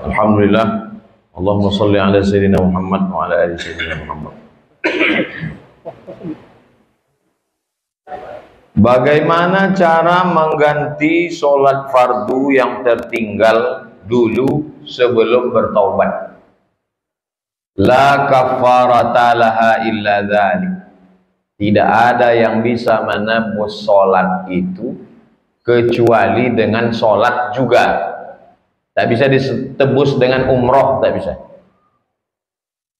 Alhamdulillah. Allahumma salli ala sayyidina Muhammad wa ala ali sayyidina Muhammad. Bagaimana cara mengganti sholat fardu yang tertinggal dulu sebelum bertaubat? La kafarata laha illa dzalik. Tidak ada yang bisa menebus sholat itu kecuali dengan sholat juga. Tak bisa ditebus dengan umroh, tak bisa.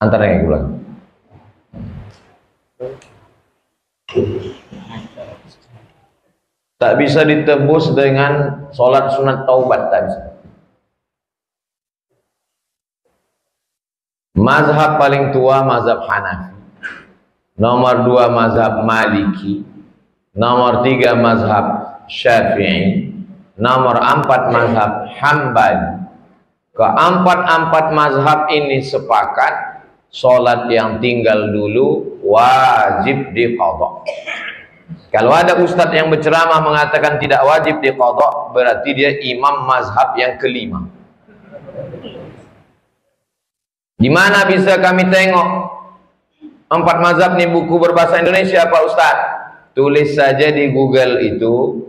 Antara yang bilang. Tak bisa ditebus dengan sholat sunat taubat, tak bisa. Mazhab paling tua mazhab Hanafi, nomor 2 mazhab Maliki, nomor 3 mazhab Syafi'i, nomor 4 mazhab Hambali. Keempat mazhab ini sepakat sholat yang tinggal dulu wajib diqadha. Kalau ada ustadz yang berceramah mengatakan tidak wajib diqadha, berarti dia imam mazhab yang kelima. Di mana bisa kami tengok 4 mazhab ini buku berbahasa Indonesia Pak Ustadz? Tulis saja di Google itu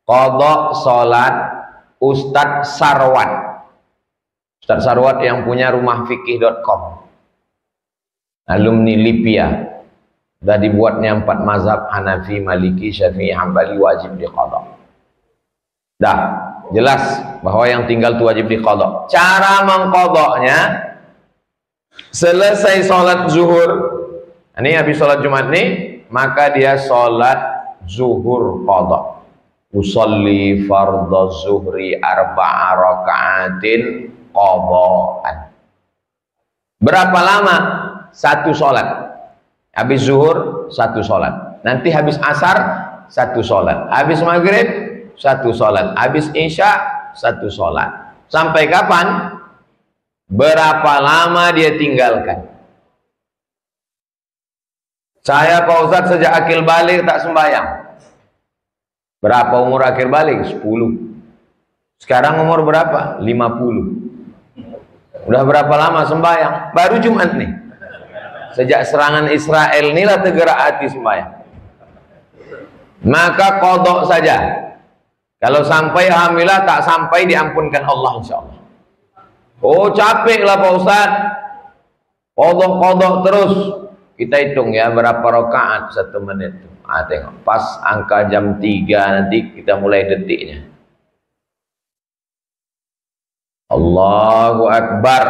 qadha salat Ustadz Sarwat. Ustadz Sarwat yang punya rumahfikih.com, alumni Lipia. Sudah dibuatnya 4 mazhab Hanafi, Maliki, Syafi'i, Hambali wajib diqadha. Dah jelas bahwa yang tinggal itu wajib diqadha. Cara mengqadhanya, selesai sholat zuhur, ini habis sholat Jumat nih, maka dia sholat zuhur qadha. Usolli fardhu zuhri 4 raka'atin qadha'an. Berapa lama? 1 sholat. Habis zuhur 1 sholat. Nanti habis asar 1 sholat. Habis maghrib 1 sholat. Habis isya 1 sholat. Sampai kapan? Berapa lama dia tinggalkan? Saya Pak Ustadz sejak akil balik tak sembahyang. Berapa umur akil balik? 10. Sekarang umur berapa? 50. Udah berapa lama sembahyang? Baru Jumat nih. Sejak serangan Israel inilah tergerak hati sembahyang. Maka qadha saja. Kalau sampai alhamdulillah, tak sampai diampunkan Allah insyaallah. Oh capek lah Pak Ustadz, kodok terus. Kita hitung ya berapa rakaat 1 menit. Tengok pas angka jam 3 nanti kita mulai detiknya. Allahu Akbar,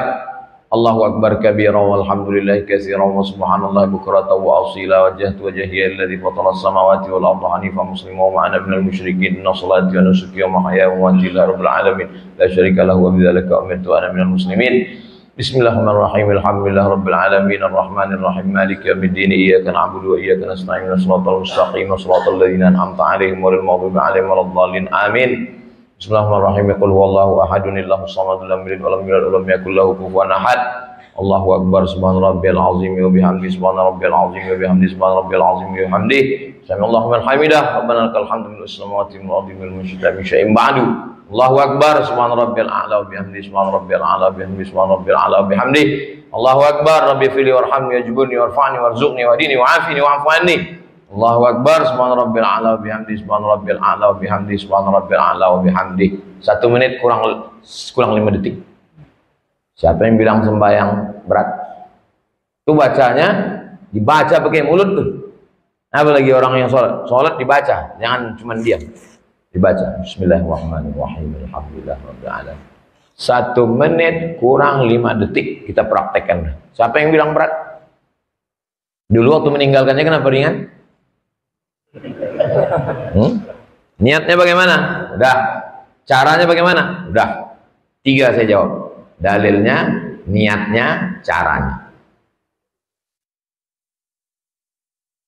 Allahu Akbar kabira walhamdulillahi katsiran wa subhanallahi bukratan wa asila. Wajjahtu wajhiya alladhi fatara as-samawati wal arda hanifan musliman wa ma ana minal musyrikin. Inna salati wa nusuki wa mahyaya wa mamati lillahi rabbil alamin la syarika lahu wa bidzalika umirtu wa ana minal muslimin. Bismillahirrahmanirrahim. Alhamdulillahi rabbil alamin arrahmanir rahim maliki yaumiddin. Iyyaka na'budu wa iyyaka nasta'in. Shiratal mustaqim shiratal ladzina an'amta 'alaihim ghairil maghdubi 'alaihim waladdallin. Amin. Bismillahirrahmanirrahim. Qul huwallahu ahadun illahus samad lam yalid wa lam yulad wa lam yakul lahu kufuwan ahad. Allahu akbar. Subhana rabbiyal azim wa bihamdihi. Subhana rabbiyal azim wa bihamdihi. Subhana rabbiyal azim wa bihamdihi. Sami'allahu liman hamidah. Rabbana lakal hamdu mil'us samawati wal ardi wal musyrikin min syai'in ba'du. Allahu akbar. Subhana rabbiyal a'la wa bihamdihi. Subhana rabbiyal a'la wa bihamdihi. Subhana rabbiyal a'la wa bihamdihi. Allahu akbar. Rabbi fili warhamni wajburni warfa'ni warzuqni wahdini wa'afini wa'fu anni. Allahu akbar. Subhana rabbil a'la wa bihamdihi. Subhana rabbil a'la wa bihamdihi. Subhana rabbil a'la wa bihamdihi. 1 menit kurang 5 detik. Siapa yang bilang sembahyang berat? Itu bacanya dibaca pakai mulut tuh. Apalagi orang yang sholat dibaca, jangan cuma diam. Dibaca. Bismillahirrahmanirrahim. Alhamdulillahirabbil alamin. 1 menit kurang 5 detik kita praktekkan. Siapa yang bilang berat? Dulu waktu meninggalkannya kenapa ringan? Niatnya bagaimana? Udah. Caranya bagaimana? Udah. 3 saya jawab. Dalilnya, niatnya, caranya.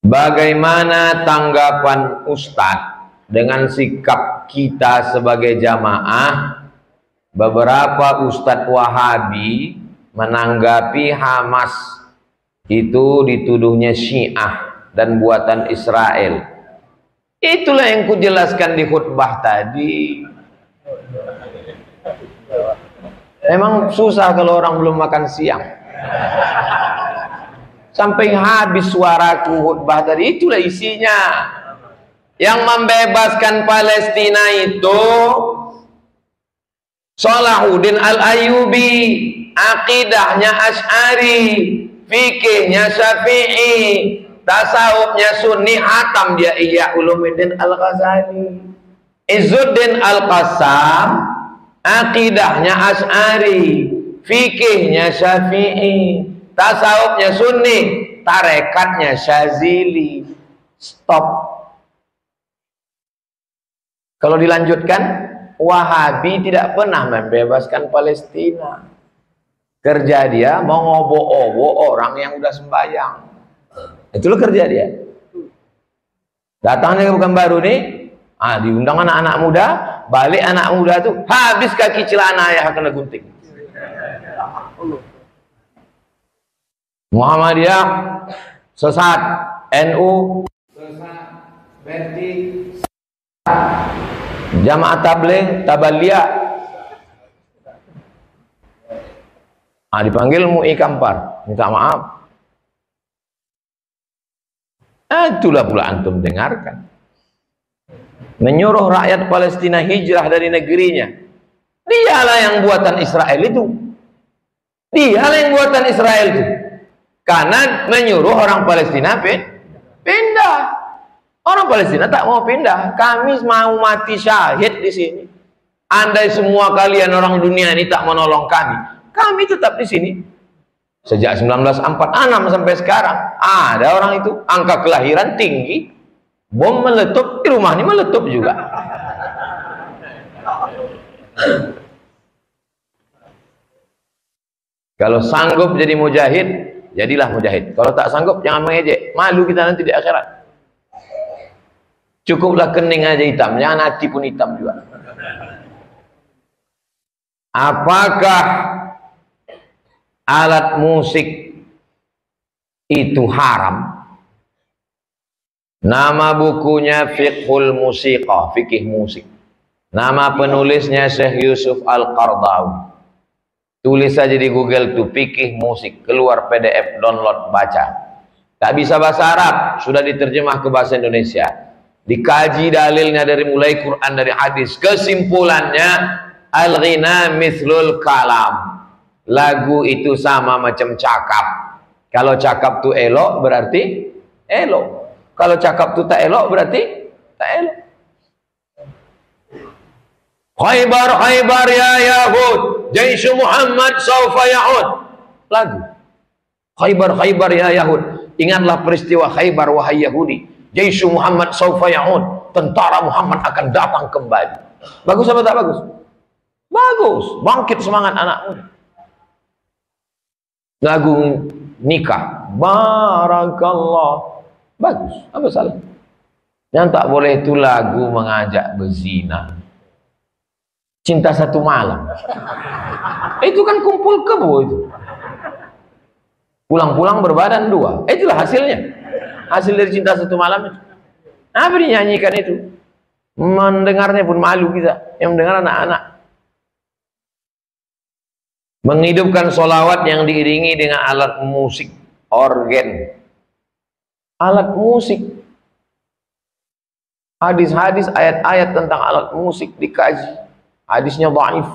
Bagaimana tanggapan Ustadz dengan sikap kita sebagai jamaah? Beberapa Ustadz Wahabi menanggapi Hamas itu dituduhnya Syiah dan buatan Israel. Itulah yang kujelaskan di khutbah tadi. Emang susah kalau orang belum makan siang. Sampai habis suaraku khutbah tadi, itulah isinya. Yang membebaskan Palestina itu Salahuddin Al-Ayyubi, akidahnya Asy'ari, fikihnya Syafi'i, tasawufnya Sunni, hatam dia Ihya Ulumuddin Al-Ghazali. Izzuddin Al-Qassam, akidahnya Asy'ari, fikihnya Syafi'i, tasawufnya Sunni, tarekatnya Syazili. Stop. Kalau dilanjutkan, Wahabi tidak pernah membebaskan Palestina. Kerja dia mau ngobok-obok orang yang udah sembahyang. Itulah kerja dia. Datangnya bukan baru nih, diundang anak-anak muda, balik anak muda tuh habis kaki celana ayah kena gunting. Muhammadiyah sesat, NU sesat, berarti Jamaah Tabligh, Tabaliyah. Dipanggil MUI Kampar, minta maaf. Itulah pula antum dengarkan. Menyuruh rakyat Palestina hijrah dari negerinya. Dialah yang buatan Israel itu. Dialah yang buatan Israel itu. Karena menyuruh orang Palestina pindah. Orang Palestina tak mau pindah. Kami mau mati syahid di sini. Andai semua kalian orang dunia ini tak menolong kami tetap di sini. Sejak 1946 sampai sekarang ada orang itu, angka kelahiran tinggi, bom meletup di rumah ini meletup juga. Kalau sanggup jadi mujahid, jadilah mujahid. Kalau tak sanggup, jangan mengejek. Malu kita nanti di akhirat. Cukuplah kening aja hitam, jangan hati pun hitam juga. Apakah alat musik itu haram? Nama bukunya Fiqhul Musiqah, fikih musik. Nama penulisnya Syekh Yusuf Al-Qardawi. Tulis saja di Google tuh, fikih musik, keluar PDF, download, baca. Tak bisa bahasa Arab, sudah diterjemah ke bahasa Indonesia. Dikaji dalilnya dari mulai Quran, dari hadis. Kesimpulannya, al-ghina mithlul kalam. Lagu itu sama macam cakap. Kalau cakap tu elok berarti elok. Kalau cakap tu tak elok berarti tak elok. Khaybar, Khaybar ya Yahud, Jaish Muhammad sawfa ya'ud. Lagu. Khaybar, Khaybar ya Yahud. Ingatlah peristiwa Khaybar wahai Yahudi. Jaish Muhammad sawfa ya'ud. Tentara Muhammad akan datang kembali. Bagus apa tak bagus? Bagus. Bangkit semangat anak muda. Lagu nikah, barakallah, bagus. Apa salah? Yang tak boleh itu lagu mengajak berzina. Cinta satu malam. Itu kan kumpul kebo itu. Pulang-pulang berbadan dua. Itulah hasilnya. Hasil dari cinta satu malam itu. Apa dinyanyikan itu? Mendengarnya pun malu kita. Yang mendengar anak-anak. Menghidupkan sholawat yang diiringi dengan alat musik, organ. Alat musik. Hadis-hadis, ayat-ayat tentang alat musik dikaji. Hadisnya dhaif.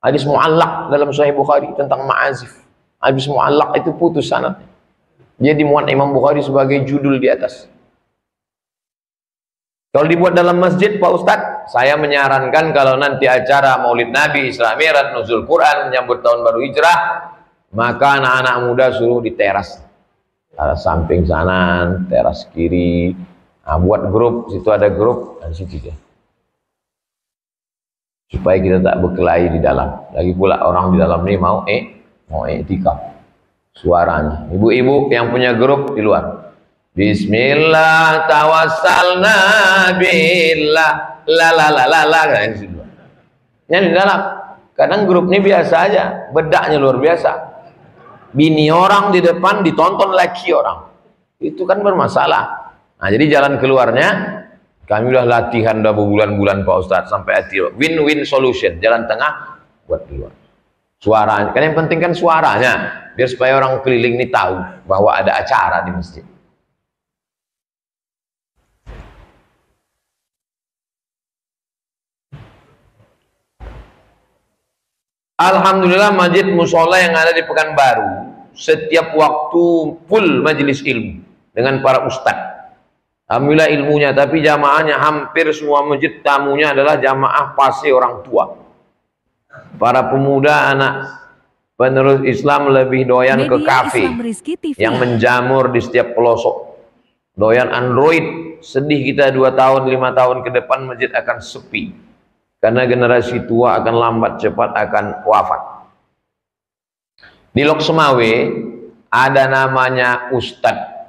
Hadis mu'allaq dalam Sahih Bukhari tentang ma'azif. Hadis mu'allaq itu putus sanadnya. Dia dimuat Imam Bukhari sebagai judul di atas. Kalau dibuat dalam masjid, Pak Ustadz, saya menyarankan kalau nanti acara Maulid Nabi, Isra Mi'raj, Nuzul Quran, menyambut tahun baru Hijrah, maka anak-anak muda suruh di teras. Teras samping sana, teras kiri. Nah, buat grup, situ ada grup, dan situ dia. Supaya kita tak berkelahi di dalam. Lagi pula orang di dalam ini mau iktikaf. Suaranya. Ibu-ibu yang punya grup di luar. Bismillah tawassalna billah la la la la la. Yang di dalam. Kadang grup ini biasa aja, bedaknya luar biasa. Bini orang di depan ditonton laki orang. Itu kan bermasalah. Nah, jadi jalan keluarnya kami udah latihan udah berbulan-bulan Pak Ustadz sampai hati. Win-win solution, jalan tengah buat di luar. Suaranya, kan yang penting kan suaranya, biar supaya orang keliling ini tahu bahwa ada acara di masjid. Alhamdulillah masjid musola yang ada di Pekanbaru setiap waktu full majelis ilmu dengan para ustadz. Alhamdulillah ilmunya, tapi jamaahnya hampir semua masjid tamunya adalah jamaah pasti orang tua. Para pemuda anak penerus Islam lebih doyan ke kafe yang menjamur di setiap pelosok. Doyan Android, sedih kita 2 tahun 5 tahun ke depan masjid akan sepi. Karena generasi tua akan lambat cepat akan wafat. Di Lok Semawe ada namanya Ustadz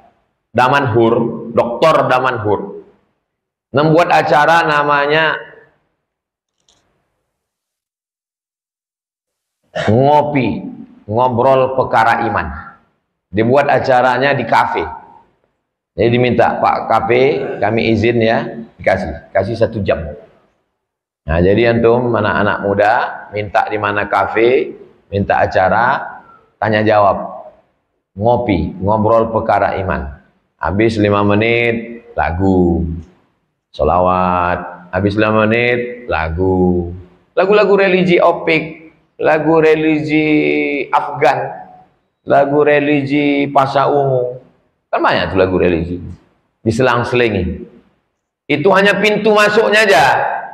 Damanhur, Dr. Damanhur, membuat acara namanya ngopi, ngobrol perkara iman. Dibuat acaranya di kafe. Jadi diminta, Pak kafe kami izin ya, kasih 1 jam. Nah, jadi antum anak-anak muda minta di mana kafe, minta acara, tanya jawab, ngopi, ngobrol perkara iman. Habis 5 menit lagu, sholawat. Habis 5 menit lagu, lagu-lagu religi opik, lagu religi Afgan, lagu religi Pasha Ungu. Kan banyak tuh lagu religi, diselang-selingi. Itu hanya pintu masuknya aja.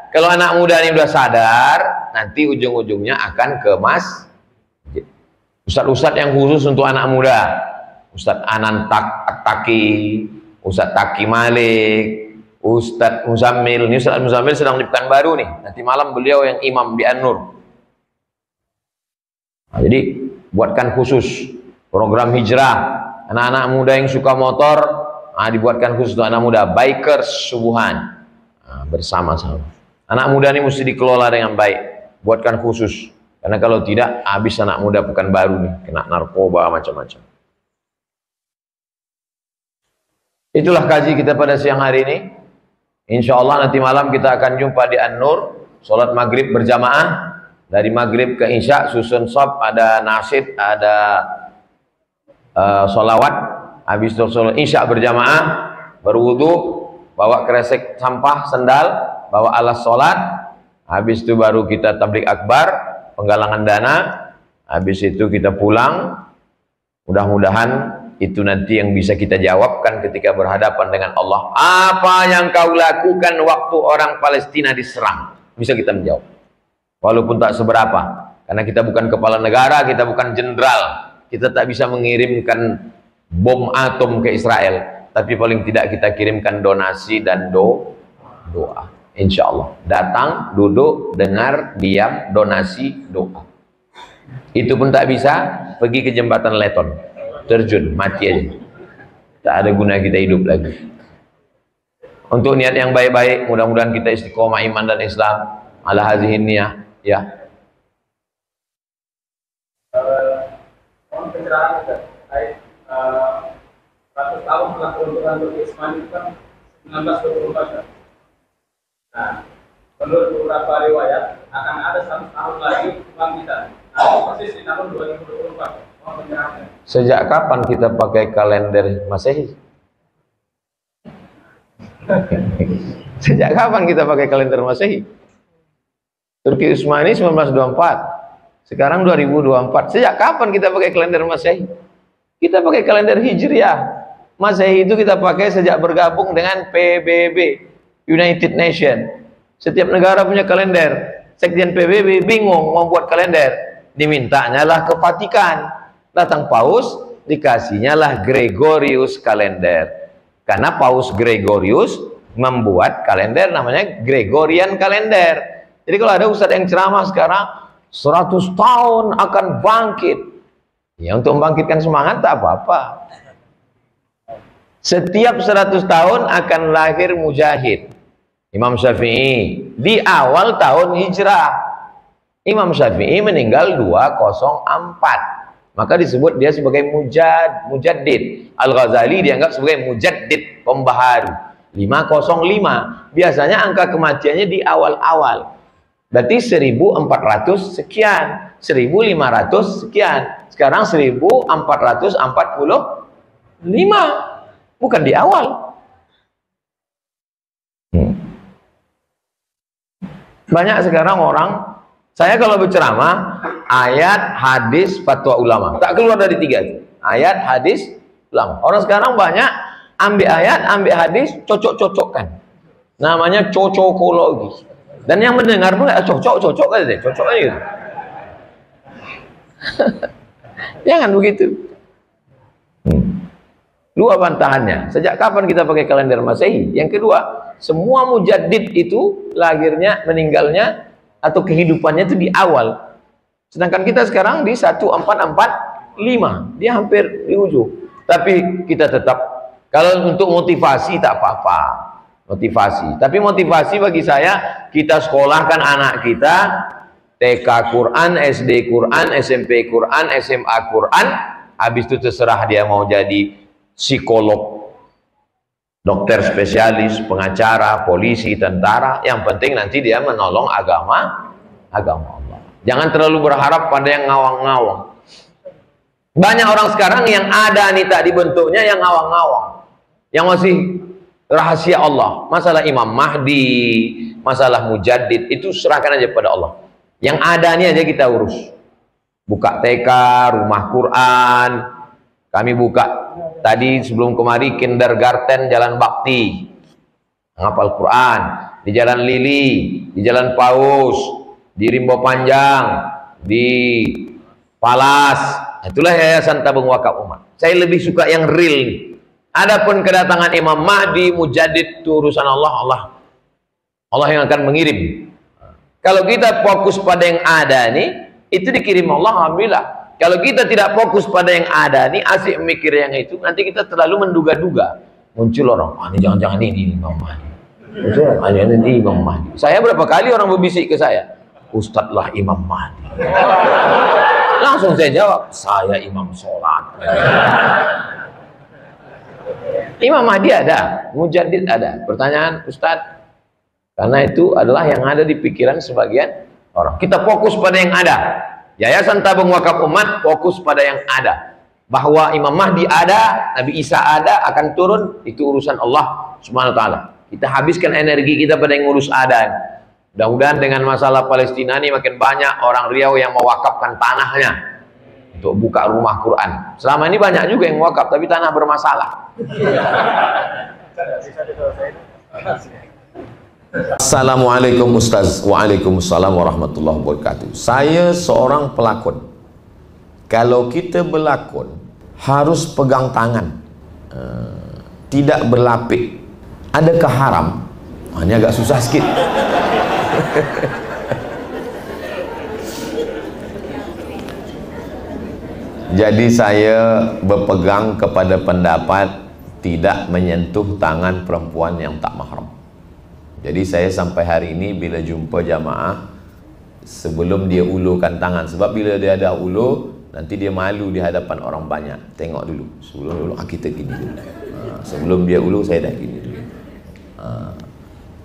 Kalau anak muda ini udah sadar, nanti ujung-ujungnya akan ke masjid. Ustadz-ustadz yang khusus untuk anak muda, Ustadz Anan Taki, Ustadz Taki Malik, Ustadz Muzammil. Ini Ustadz Muzammil sedang di Pekanbaru nih. Nanti malam beliau yang imam di An-Nur. Nah, jadi buatkan khusus program hijrah. Anak-anak muda yang suka motor, dibuatkan khusus untuk anak muda. Bikers subuhan, bersama-sama. Anak muda ini mesti dikelola dengan baik, buatkan khusus. Karena kalau tidak, habis anak muda Pekanbaru nih, kena narkoba macam-macam. Itulah kaji kita pada siang hari ini. Insya Allah nanti malam kita akan jumpa di An-Nur, sholat maghrib berjamaah. Dari maghrib ke isya, susun shop, ada nasyid, ada sholawat. Habis itu sholat isya berjamaah, berwudu, bawa kresek sampah, sendal, bawa alas sholat. Habis itu baru kita tablik akbar, penggalangan dana. Habis itu kita pulang. Mudah-mudahan itu nanti yang bisa kita jawabkan ketika berhadapan dengan Allah. Apa yang kau lakukan waktu orang Palestina diserang? Bisa kita menjawab, walaupun tak seberapa, karena kita bukan kepala negara, kita bukan jenderal, kita tak bisa mengirimkan bom atom ke Israel, tapi paling tidak kita kirimkan donasi dan doa. Insya Allah datang, duduk, dengar, diam, donasi, doa. Itu pun tak bisa, pergi ke jembatan Leton, terjun, mati aja, tak ada guna kita hidup lagi. Untuk niat yang baik-baik, mudah-mudahan kita istiqomah iman dan Islam ala hazihin niyah, ya. Pencerahan terkait 100 tahun setelah peruntukan Turki Utsmani itu kan 1924 kan. Nah, menurut beberapa riwayat akan ada 100 tahun lagi kebangkitan. Nah, persis di tahun 2024. Sejak kapan kita pakai kalender Masehi? Sejak kapan kita pakai kalender Masehi? Turki Utsmani 1924, sekarang 2024. Sejak kapan kita pakai kalender Masehi? Kita pakai kalender Hijriah. Masehi itu kita pakai sejak bergabung dengan PBB, United Nation. Setiap negara punya kalender. Sekjen PBB bingung membuat kalender, dimintanya lah ke Vatikan. Datang Paus, dikasihnya lah Gregorius kalender. Karena Paus Gregorius membuat kalender namanya Gregorian kalender. Jadi kalau ada ustadz yang ceramah sekarang 100 tahun akan bangkit, ya untuk membangkitkan semangat tak apa-apa. Setiap 100 tahun akan lahir mujahid. Imam Syafi'i di awal tahun hijrah. Imam Syafi'i meninggal 204. Maka disebut dia sebagai mujaddid. Al-Ghazali dianggap sebagai mujaddid, pembaharu. 505. Biasanya angka kematiannya di awal-awal. Berarti 1400 sekian, 1500 sekian. Sekarang 1445. Bukan di awal. Banyak sekarang orang, saya kalau berceramah, ayat, hadis, fatwa ulama. Tak keluar dari 3 itu. Ayat, hadis, ulama. Orang sekarang banyak ambil ayat, ambil hadis, cocok-cocokkan. Namanya cocokologi. Dan yang mendengar pun cocok aja deh, cocok aja gitu. Jangan begitu. Dua bantahannya. Sejak kapan kita pakai kalender Masehi? Yang kedua, semua mujaddid itu lahirnya, meninggalnya, atau kehidupannya itu di awal. Sedangkan kita sekarang di 1445. Dia hampir di ujung. Tapi kita tetap, kalau untuk motivasi tak apa-apa. Motivasi. Tapi motivasi bagi saya, kita sekolahkan anak kita TK Quran, SD Quran, SMP Quran, SMA Quran. Habis itu terserah dia mau jadi psikolog, dokter spesialis, pengacara, polisi, tentara. Yang penting nanti dia menolong agama Allah. Jangan terlalu berharap pada yang ngawang-ngawang. Banyak orang sekarang yang ada nih tak dibentuknya yang ngawang-ngawang, yang masih rahasia Allah. Masalah Imam Mahdi, masalah mujaddid, itu serahkan aja pada Allah. Yang ada nih aja kita urus. Buka TK, rumah Quran. Kami buka tadi sebelum kemari kindergarten Jalan Bakti, ngapal Quran. Di Jalan Lili, di Jalan Paus, di Rimbo Panjang, di Palas. Itulah Yayasan Tabung Wakaf Umat. Saya lebih suka yang real nih. Adapun kedatangan Imam Mahdi, mujaddid, itu urusan Allah yang akan mengirim. Kalau kita fokus pada yang ada nih, itu dikirim Allah, alhamdulillah. Kalau kita tidak fokus pada yang ada nih, asik mikir yang itu, nanti kita terlalu menduga-duga. Muncul orang, ini jangan-jangan ini Imam Mahdi. Ini Imam Mahdi. Saya berapa kali orang berbisik ke saya, Ustadz lah Imam Mahdi. Langsung saya jawab, saya imam sholat. Imam Mahdi ada, mujaddid ada. Pertanyaan Ustadz, karena itu adalah yang ada di pikiran sebagian orang. Kita fokus pada yang ada. Yayasan Tabung Wakaf Umat fokus pada yang ada. Bahwa Imam Mahdi ada, Nabi Isa ada, akan turun, itu urusan Allah Subhanahu wa taala. Kita habiskan energi kita pada yang ngurus ada. Mudah-mudahan dengan masalah Palestina ini makin banyak orang Riau yang mewakafkan tanahnya untuk buka rumah Quran. Selama ini banyak juga yang wakaf, tapi tanah bermasalah. Assalamualaikum Ustaz. Waalaikumsalam warahmatullahi wabarakatuh. Saya seorang pelakon. Kalau kita berlakon harus pegang tangan, tidak berlapik. Adakah haram? Ini agak susah sikit. Jadi saya berpegang kepada pendapat tidak menyentuh tangan perempuan yang tak mahram. Jadi saya sampai hari ini bila jumpa jamaah, sebelum dia ulurkan tangan, sebab bila dia ada ulur, nanti dia malu di hadapan orang banyak. Tengok dulu, sebelum ulur kita gini dulu. Sebelum dia ulur saya dah gini dulu.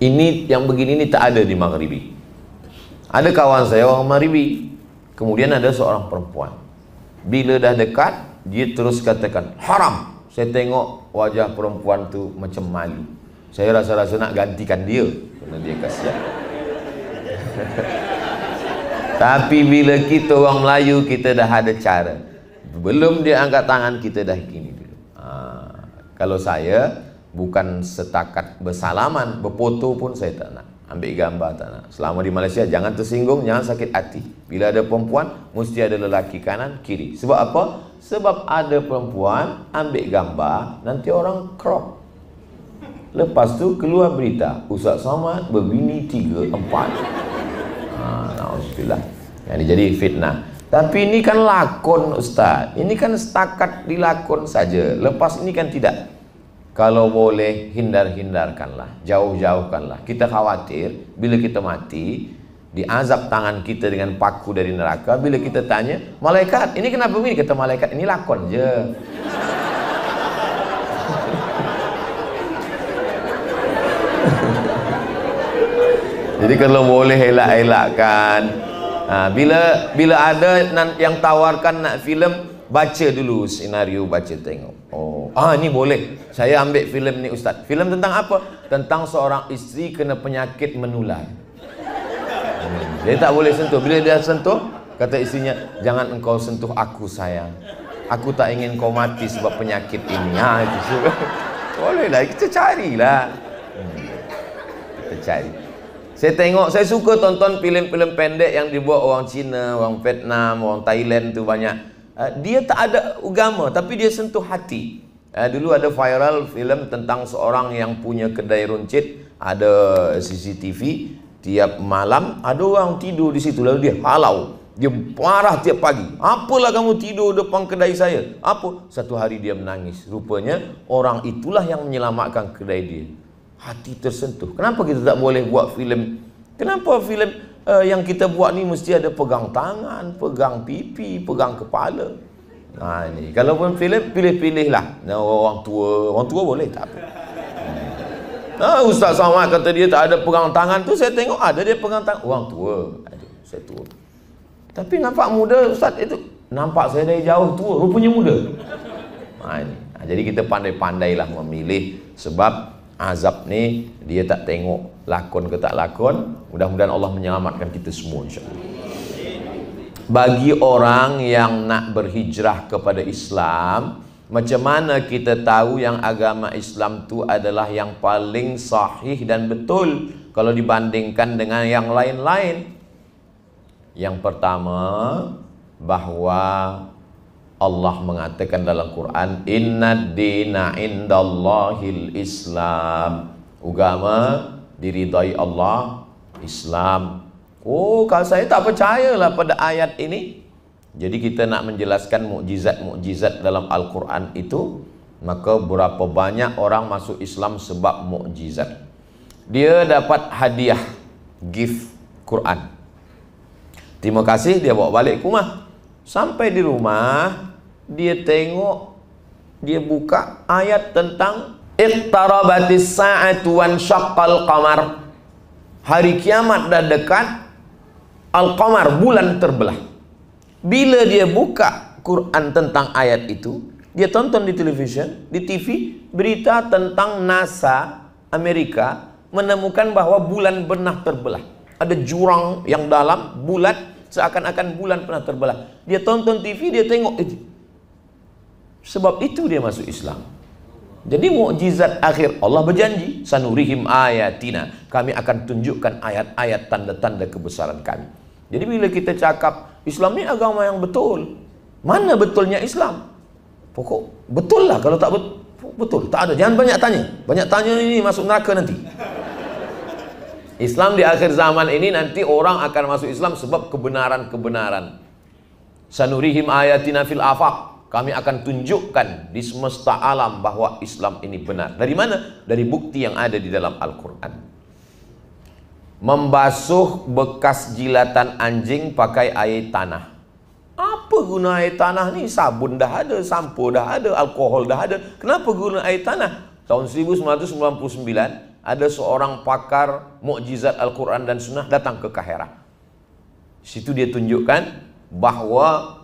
Ini yang begini ini tak ada di Maghribi. Ada kawan saya orang Maghribi, kemudian ada seorang perempuan. Bila dah dekat, dia terus katakan haram. Saya tengok wajah perempuan tu macam malu. Saya rasa-rasa nak gantikan dia kerana dia kasihan. Tapi bila kita orang Melayu, kita dah ada cara. Belum dia angkat tangan, kita dah gini dulu. Kalau saya bukan setakat bersalaman, berfoto pun saya tak nak. Ambil gambar tak nak. Selama di Malaysia jangan tersinggung, jangan sakit hati. Bila ada perempuan, mesti ada lelaki kanan kiri. Sebab apa? Sebab ada perempuan ambil gambar, nanti orang crop. Lepas tu keluar berita, Ustaz Somad berbini 3, 4. Alhamdulillah. Yang jadi fitnah. Tapi ini kan lakon Ustaz. Ini kan setakat dilakon saja. Lepas ini kan tidak. Kalau boleh hindar-hindarkanlah, jauh-jauhkanlah. Kita khawatir bila kita mati, diazab tangan kita dengan paku dari neraka. Bila kita tanya, malaikat, ini kenapa begini? Kata malaikat, ini lakon je. Jadi kalau boleh elak-elakkan. Bila ada yang tawarkan nak filem, baca dulu senario, baca tengok. Ni boleh. Saya ambil filem ni ustaz. Filem tentang apa? Tentang seorang isteri kena penyakit menular. Dia tak boleh sentuh. Bila dia sentuh, kata istrinya, jangan engkau sentuh aku sayang. Aku tak ingin kau mati sebab penyakit ini. Itu bolehlah, kita carilah. Kita cari. Saya suka tonton filem-filem pendek yang dibuat orang Cina, orang Vietnam, orang Thailand tu banyak. Dia tak ada agama, tapi dia sentuh hati. Dulu ada viral filem tentang seorang yang punya kedai runcit, ada CCTV, tiap malam ada orang tidur di situ, lalu dia halau. Dia marah tiap pagi. Apalah kamu tidur depan kedai saya? Apa? Satu hari dia menangis. Rupanya orang itulah yang menyelamatkan kedai dia. Hati tersentuh. Kenapa kita tak boleh buat filem? Kenapa filem yang kita buat ni mesti ada pegang tangan, pegang pipi, pegang kepala? Ini kalau pun filem, pilih-pilihlah. Orang tua boleh tak apa. Ustaz Samad kata dia tak ada pegang tangan tu, saya tengok ada dia pegang tangan. Orang tua. Saya tua. Tapi nampak muda ustaz itu. Nampak saya dari jauh tua, rupanya muda. Jadi kita pandai-pandailah memilih, sebab azab ni dia tak tengok lakon ke tak lakon. Mudah-mudahan Allah menyelamatkan kita semua insya-Allah. Bagi orang yang nak berhijrah kepada Islam, macam mana kita tahu yang agama Islam tu adalah yang paling sahih dan betul kalau dibandingkan dengan yang lain-lain? Yang pertama, bahwa Allah mengatakan dalam Quran, Innad dina indallahil Islam. Agama diridai Allah, Islam. Kalau saya tak percayalah pada ayat ini. Jadi kita nak menjelaskan mukjizat-mukjizat dalam Al-Quran itu, maka berapa banyak orang masuk Islam sebab mukjizat. Dia dapat hadiah, gift Quran. Terima kasih, dia bawa balik ke rumah. Sampai di rumah, dia tengok, dia buka ayat tentang Iqtarabatis sa'atu wan syaqqal qamar. Hari kiamat dah dekat, al-qamar, bulan terbelah. Bila dia buka Quran tentang ayat itu, dia tonton di televisyen, di TV, berita tentang NASA Amerika menemukan bahwa bulan pernah terbelah. Ada jurang yang dalam, bulat, seakan-akan bulan pernah terbelah. Dia tonton TV, dia tengok itu. Sebab itu dia masuk Islam. Jadi mukjizat akhir, Allah berjanji, sanurihim ayatina, kami akan tunjukkan ayat-ayat tanda-tanda kebesaran kami. Jadi bila kita cakap Islam ni agama yang betul, mana betulnya Islam? Pokok betul lah. Kalau tak betul, tak ada. Jangan banyak tanya. Banyak tanya ini masuk neraka nanti. Islam di akhir zaman ini nanti orang akan masuk Islam sebab kebenaran-kebenaran. Sanurihim ayatina fil afaq. Kami akan tunjukkan di semesta alam bahwa Islam ini benar. Dari mana? Dari bukti yang ada di dalam Al-Quran. Membasuh bekas jilatan anjing pakai air tanah. Apa guna air tanah ni? Sabun dah ada, sampo dah ada, alkohol dah ada. Kenapa guna air tanah? Tahun 1999 ada seorang pakar mukjizat Al-Quran dan Sunnah datang ke Kahirah. Situ dia tunjukkan bahwa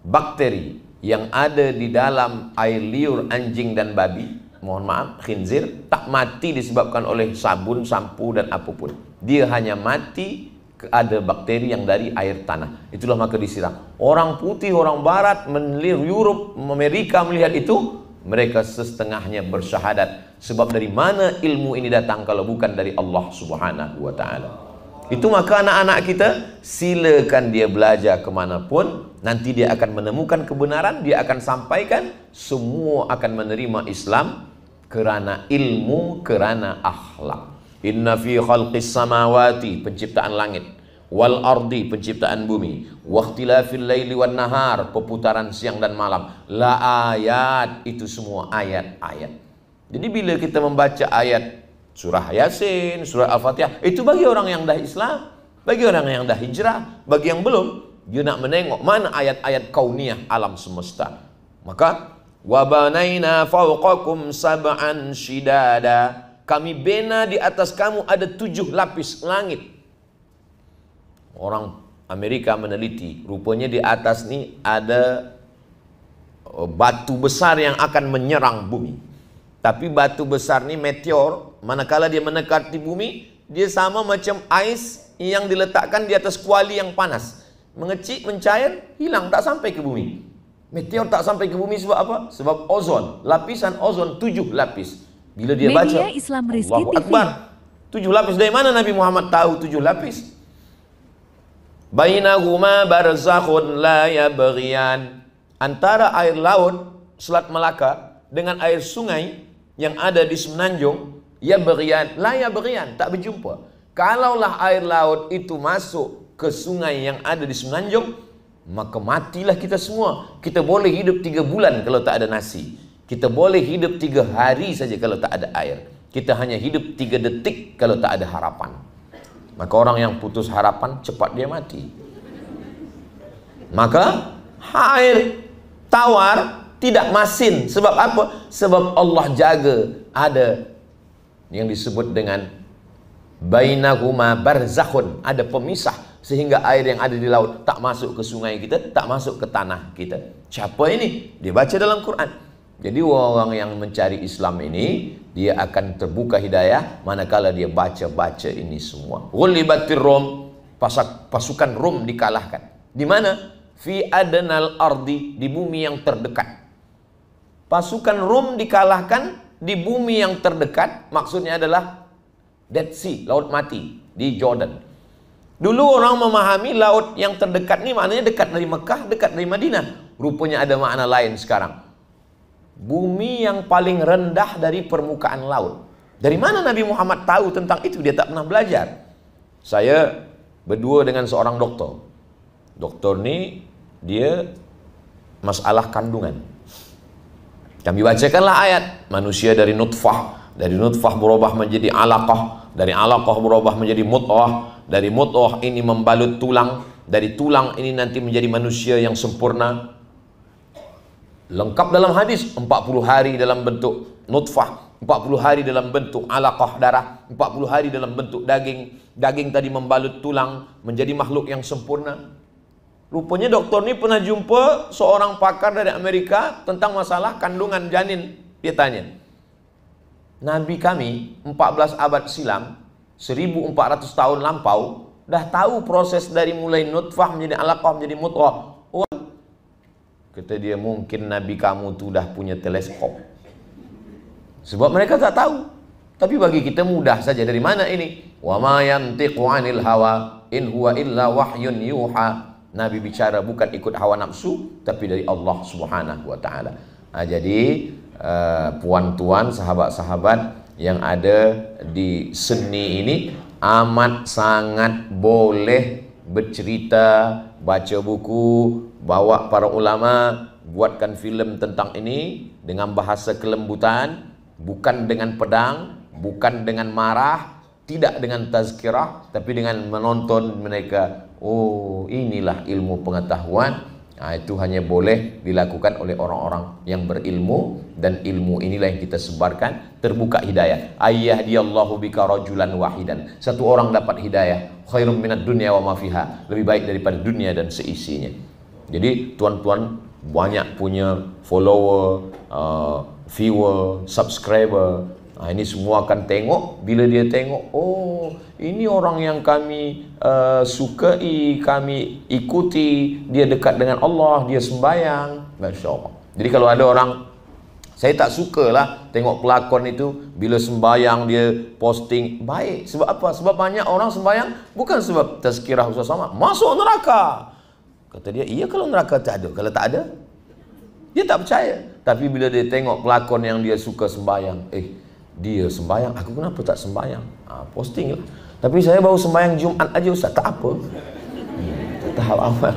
bakteri yang ada di dalam air liur anjing dan babi, mohon maaf, khinzir, tak mati disebabkan oleh sabun, sampo dan apapun. Dia hanya mati ada bakteri yang dari air tanah. Itulah maka disiram. Orang putih, orang barat, Europe, Amerika melihat itu, mereka setengahnya bersyahadat. Sebab dari mana ilmu ini datang kalau bukan dari Allah Subhanahu wa ta'ala. Itu maka anak-anak kita, silakan dia belajar kemanapun, nanti dia akan menemukan kebenaran, dia akan sampaikan, semua akan menerima Islam kerana ilmu, kerana akhlak. Inna fi khalqis samawati, penciptaan langit, wal ardi, penciptaan bumi, wakhtilafil laili wan nahar, perputaran siang dan malam, la ayat, itu semua ayat-ayat. Jadi bila kita membaca ayat surah Yasin, surah Al-Fatihah, itu bagi orang yang dah Islam, bagi orang yang dah hijrah. Bagi yang belum, dia nak menengok mana ayat-ayat kauniyah alam semesta. Maka wabanaina fawqakum sab'an shidada, kami bina di atas kamu ada 7 lapis langit. Orang Amerika meneliti, rupanya di atas ini ada batu besar yang akan menyerang bumi. Tapi batu besar ini meteor, manakala dia mendekati bumi, dia sama macam ais yang diletakkan di atas kuali yang panas. Mengecik, mencair, hilang, tak sampai ke bumi. Meteor tak sampai ke bumi sebab apa? Sebab ozon, lapisan ozon 7 lapis. Bila dia Media baca, Islam Rizky Allahu TV. Akbar, 7 lapis. Dari mana Nabi Muhammad tahu 7 lapis? Bainahuma barzakhun la yabghiyan. Antara air laut Selat Melaka dengan air sungai yang ada di Semenanjung, yabghiyan, la yabghiyan, tak berjumpa. Kalaulah air laut itu masuk ke sungai yang ada di Semenanjung, maka matilah kita semua. Kita boleh hidup 3 bulan kalau tak ada nasi. Kita boleh hidup 3 hari saja kalau tak ada air. Kita hanya hidup 3 detik kalau tak ada harapan. Maka orang yang putus harapan, cepat dia mati. Maka air tawar tidak masin. Sebab apa? Sebab Allah jaga ada yang disebut dengan bainahuma barzakhun, ada pemisah, sehingga air yang ada di laut tak masuk ke sungai kita, tak masuk ke tanah kita. Siapa ini? Dia baca dalam Quran. Jadi orang yang mencari Islam ini, dia akan terbuka hidayah manakala dia baca-baca ini semua. Ghulibatir Rum, pasukan Rum dikalahkan. Di mana? Fi adnal ardi, di bumi yang terdekat. Pasukan Rum dikalahkan di bumi yang terdekat, maksudnya adalah Dead Sea, laut mati di Jordan. Dulu orang memahami laut yang terdekat ni maknanya dekat dari Mekah, dekat dari Madinah. Rupanya ada makna lain sekarang. Bumi yang paling rendah dari permukaan laut. Dari mana Nabi Muhammad tahu tentang itu? Dia tak pernah belajar. Saya berdua dengan seorang doktor. Doktor ni dia masalah kandungan. Kami bacakanlah ayat, manusia dari nutfah, dari nutfah berubah menjadi alaqah, dari alaqah berubah menjadi mut'ah, dari mut'ah ini membalut tulang, dari tulang ini nanti menjadi manusia yang sempurna. Lengkap dalam hadis, 40 hari dalam bentuk nutfah, 40 hari dalam bentuk alaqah darah, 40 hari dalam bentuk daging. Daging tadi membalut tulang, menjadi makhluk yang sempurna. Rupanya doktor ini pernah jumpa seorang pakar dari Amerika tentang masalah kandungan janin. Dia tanya, Nabi kami 14 abad silam, 1400 tahun lampau, dah tahu proses dari mulai nutfah menjadi alaqah menjadi mut'ah. Kata dia, mungkin Nabi kamu tu dah punya teleskop. Sebab mereka tak tahu. Tapi bagi kita mudah saja. Dari mana ini? Wa ma yantiqu 'anil hawa in huwa illa wahyun yuha. Nabi bicara bukan ikut hawa nafsu, tapi dari Allah Subhanahu wa taala. Jadi puan-tuan, sahabat-sahabat yang ada di seni ini amat sangat boleh bercerita, baca buku, bawa para ulama, buatkan filem tentang ini dengan bahasa kelembutan, bukan dengan pedang, bukan dengan marah, tidak dengan tazkirah, tapi dengan menonton mereka. Oh, inilah ilmu pengetahuan. Itu hanya boleh dilakukan oleh orang-orang yang berilmu, dan ilmu inilah yang kita sebarkan. Terbuka hidayah. Ayyahdiyallahu bika rajulan wahidan. Satu orang dapat hidayah, khairum minad dunya wa ma fiha. Lebih baik daripada dunia dan seisinya. Jadi tuan-tuan banyak punya follower, viewer, subscriber. Ini semua akan tengok. Bila dia tengok, oh ini orang yang kami sukai, kami ikuti, dia dekat dengan Allah, dia sembahyang. Masya Allah. Jadi kalau ada orang, saya tak sukalah tengok pelakon itu bila sembahyang dia posting baik. Sebab apa? Sebab banyak orang sembahyang bukan sebab tazkirah khusus sama, masuk neraka. Kata dia, iya kalau neraka tak ada. Kalau tak ada, dia tak percaya. Tapi bila dia tengok pelakon yang dia suka sembahyang, dia sembahyang, aku kenapa tak sembahyang? Posting lah. Tapi saya baru sembahyang Jumaat aja Ustaz, tak apa. Tak tahu amal.